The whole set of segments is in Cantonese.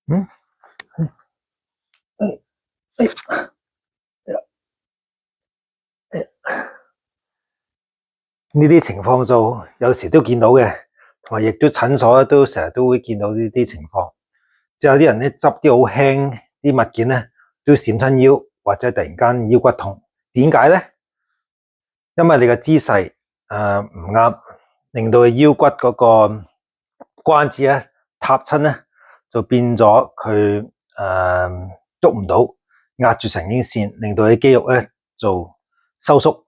嗯，呢啲情況就有時都見到嘅，同埋亦都診所都成日都會見到呢啲情況。即係有啲人咧執啲好輕啲物件咧，都閃親腰，或者突然間腰骨痛。點解咧？因為你嘅姿勢唔啱，令到腰骨嗰個關節咧塌親咧，就變咗佢喐唔到，壓住神經線，令到啲肌肉咧就收縮。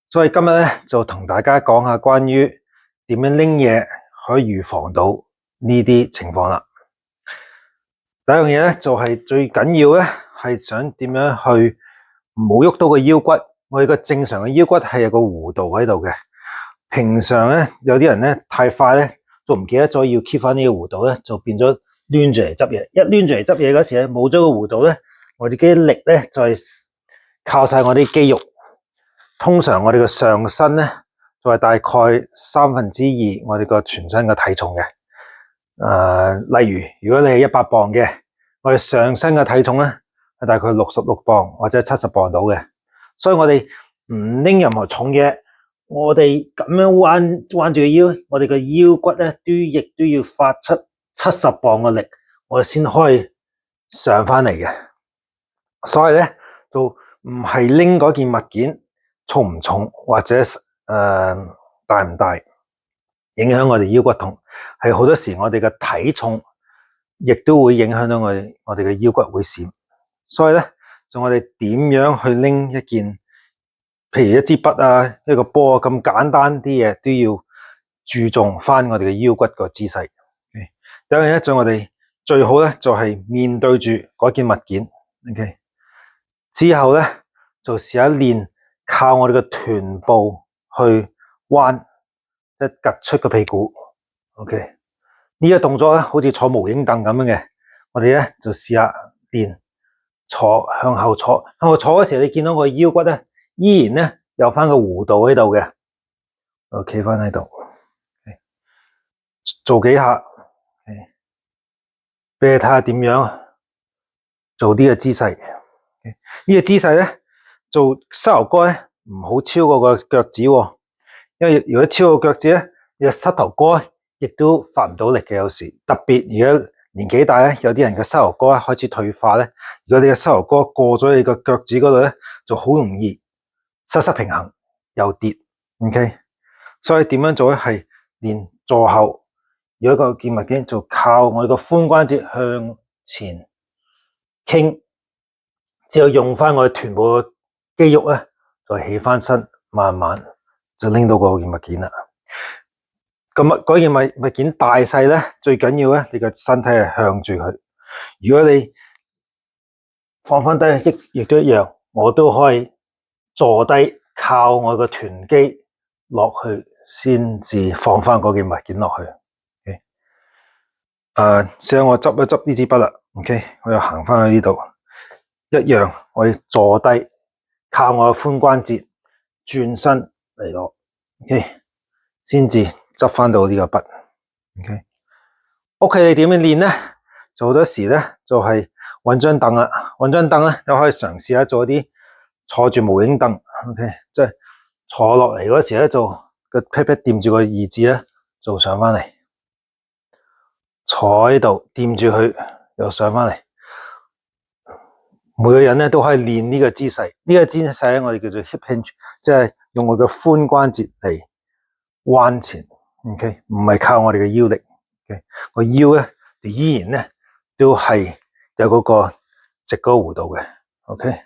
所以今日咧就同大家講下關於點樣拎嘢可以預防到呢啲情況啦。第一樣嘢咧就係最緊要咧係想點樣去唔好喐到個腰骨。我哋個正常嘅腰骨係有個弧度喺度嘅。平常咧有啲人咧太快咧，就唔記得咗要 keep 翻呢個弧度咧，就變咗攣住嚟執嘢。一攣住嚟執嘢嗰時咧，冇咗個弧度咧，我哋嘅力咧就係靠晒我啲肌肉。通常我哋嘅上身咧就係大概2/3我哋個全身嘅體重嘅。例如如果你係100磅嘅，我哋上身嘅體重咧係大概66磅或者70磅到嘅。所以我哋唔拎任何重嘢，我哋咁樣彎住個腰，我哋個腰骨咧亦都要發出70磅嘅力，我哋先可以上翻嚟嘅。所以咧就唔係拎嗰件物件重唔重或者大唔大影響我哋腰骨痛，係好多時我哋嘅體重亦都會影響到我哋嘅腰骨會閃。所以咧就我哋點樣去拎一件譬如一支筆啊，一個波啊，咁簡單啲嘢都要注重翻我哋嘅腰骨個姿勢。第一樣嘢就我哋最好咧就係面對住嗰件物件。OK， 之後咧就試下練靠我哋嘅臀部去彎，即係趌出個屁股。OK， 呢個動作咧好似坐無影凳咁樣嘅，我哋咧就試下練向後坐嗰時候，你見到個腰骨咧依然咧有翻個弧度喺度嘅，我企翻喺度，做幾下，俾你睇下點樣做呢個姿勢。呢個姿勢咧做膝頭哥咧唔好超過個腳趾，因為如果超過腳趾咧，你個膝頭哥亦都發唔到力嘅。有時特別如果年紀大咧，有啲人嘅膝頭哥開始退化咧，如果你嘅膝頭哥過咗你個腳趾嗰度咧，就好容易失平衡又跌。OK， 所以點樣做咧？係練坐後，如果個件物件就靠我哋個髖關節向前傾，之後用翻我哋臀部嘅肌肉咧，再起翻身，慢慢就拎到嗰件物件啦。咁嗰件物件大細咧，最緊要咧，你個身體係向住佢。如果你放翻低，亦都一樣，我都可以坐低，靠我個臀肌落去，先至放翻嗰件物件落去。試下我執一執呢支筆啦。OK， 我又行翻去呢度，一樣我要坐低，靠我嘅髖關節轉身嚟攞。OK， 先至執翻到呢個筆。OK， 屋企你點樣練咧？就好多時咧，就係揾張凳啦，揾張凳咧，你可以嘗試下做一啲坐住無影凳。OK， 即係坐落嚟嗰時咧，就個屁屁掂住個椅子咧，就上翻嚟，坐喺度掂住佢又上翻嚟。每個人咧都可以練呢個姿勢。呢個姿勢咧，我哋叫做 hip hinge， 即係用我嘅髖關節嚟彎前。OK， 唔係靠我哋嘅腰力。OK， 個腰咧依然咧都係有嗰個直嗰個弧度嘅。OK，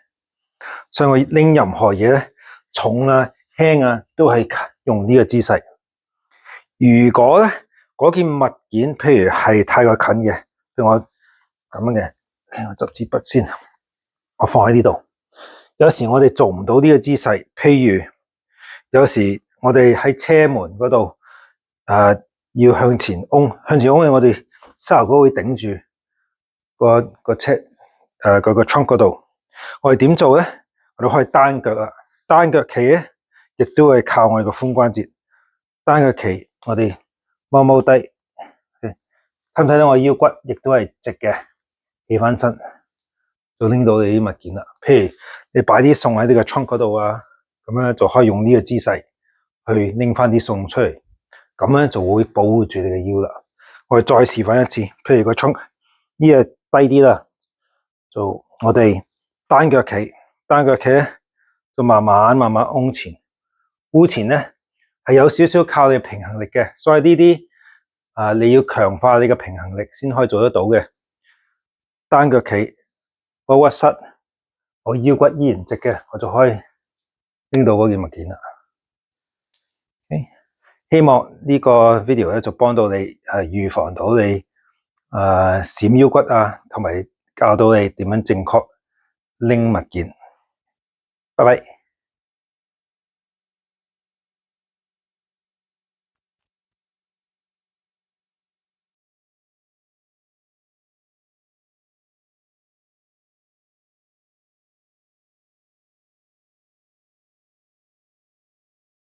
所以我拎任何嘢咧，重啊輕啊，都係用呢個姿勢。如果咧嗰件物件譬如係太過近嘅，譬如我咁樣嘅，我執支筆先，我放喺呢度。有時我哋做唔到呢個姿勢，譬如有時我哋喺車門嗰度要向前拱，我哋膝頭哥會頂住個車個 trunk 嗰度。我哋點做咧？我哋可以單腳啊，單腳企咧，亦都係靠我哋個髖關節。單腳企，我哋踎低，睇唔睇到我腰骨亦都係直嘅，起翻身就拎到你啲物件啦。譬如你擺啲餸喺呢個 trunk 嗰度啊，咁樣就可以用呢個姿勢去拎翻啲餸出嚟，咁樣就會保護住你嘅腰啦。我哋再示範一次，譬如個 trunk 呢個低啲啦，就我哋單腳企咧，就慢慢往前，烏前咧係有少少靠你嘅平衡力嘅，所以呢啲你要強化你嘅平衡力先可以做得到嘅。單腳企，我屈膝，我腰骨依然直嘅，我就可以拎到嗰件物件啦。Okay? 希望呢個 video 咧就幫到你預防到你閃腰骨啊，同埋教到你點樣正確拎物件。拜拜。